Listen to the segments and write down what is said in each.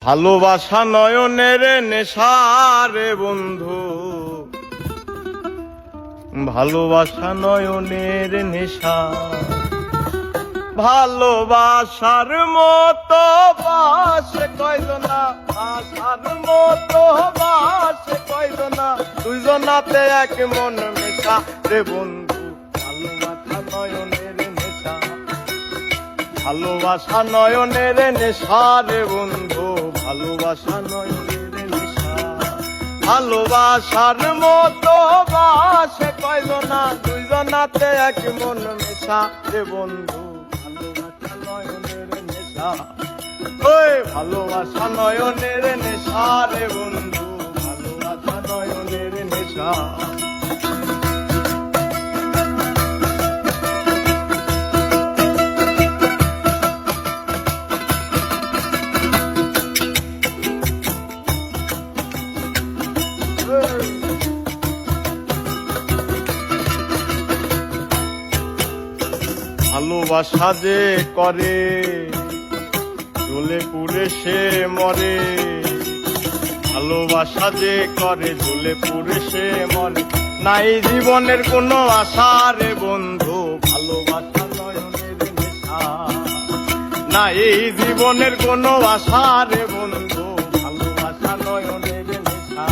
ভালোবাসা নয়নের নেশারে বন্ধু, ভালোবাসা নয়নের নেশা। ভালোবাসার মতো বাসে কয়জনা, আশার মতো বাসে কয়জনা, দুইজনাতে এক মন মেশা রে বন্ধু। ভালোবাসা নয়নের নেশা, ভালোবাসা নয়নের নেশা রে বন্ধু, ভালোবাসা নয়নের নেশা। ভালোবাসার মতো বাসে কয়জনা, দুইজনাতে এক মন মেশা রে বন্ধু। ভালোবাসা নয়নের নেশা, ওই ভালোবাসা নয়নের নেশা রে বন্ধু, ভালোবাসা নয়নের নেশা। ভালোবাসা যে করে জ্বলে পুড়ে সে মরে, ভালোবাসা যে করে জ্বলে পুড়ে সে মরে। নাই জীবনের কোনো আশা রে বন্ধু, ভালোবাসা নয়নের নেশা। নাই জীবনের কোনো আশা রে বন্ধু, ভালোবাসা নয়নের নেশা।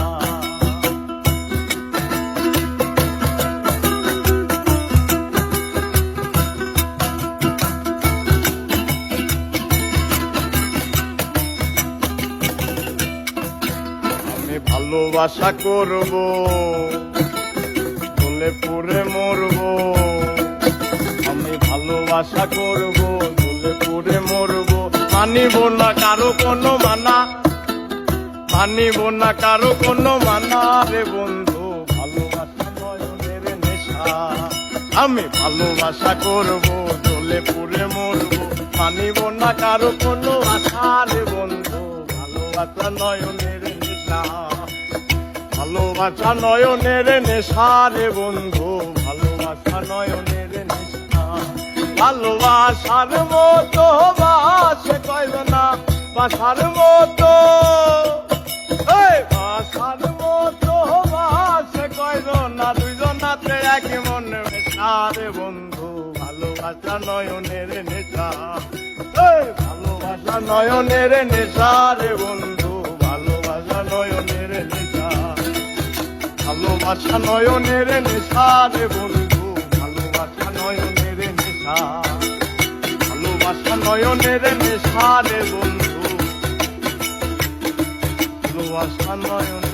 ভালোবাসা করব জ্বলে পুড়ে মরব, আমি ভালোবাসা করব জ্বলে পুড়ে মরব। মানিব না কারো কোনো মানা, মানিব না কারো কোনো মানা রে বন্ধু, ভালোবাসা নয়নের নেশা। আমি ভালোবাসা করব জ্বলে পুড়ে মরব, মানিব না কারো কোনো আশা রে বন্ধু, ভালোবাসা নয়নের নেশা। ভালোবাসা নয়নের নেশা রে বন্ধু, ভালোবাসা নয়নের নেশা। ভালোবাসার মতো বাসে কয়জনা, বাসার মতো, বাসার মতো বাসে কয়জনা, দুইজনাতে এক মন মেশা রে বন্ধু, ভালোবাসা নয়নের নেশা। ভালোবাসা নয়নের নেশা রে বন্ধু, ভালোবাসা নয়নের নেশা। ভালোবাসা নয়নের নেশা রে বন্ধু, ভালোবাসা নয়নের নেশা। ভালোবাসা নয়নের নেশা রে বন্ধু, ভালোবাসা নয়নের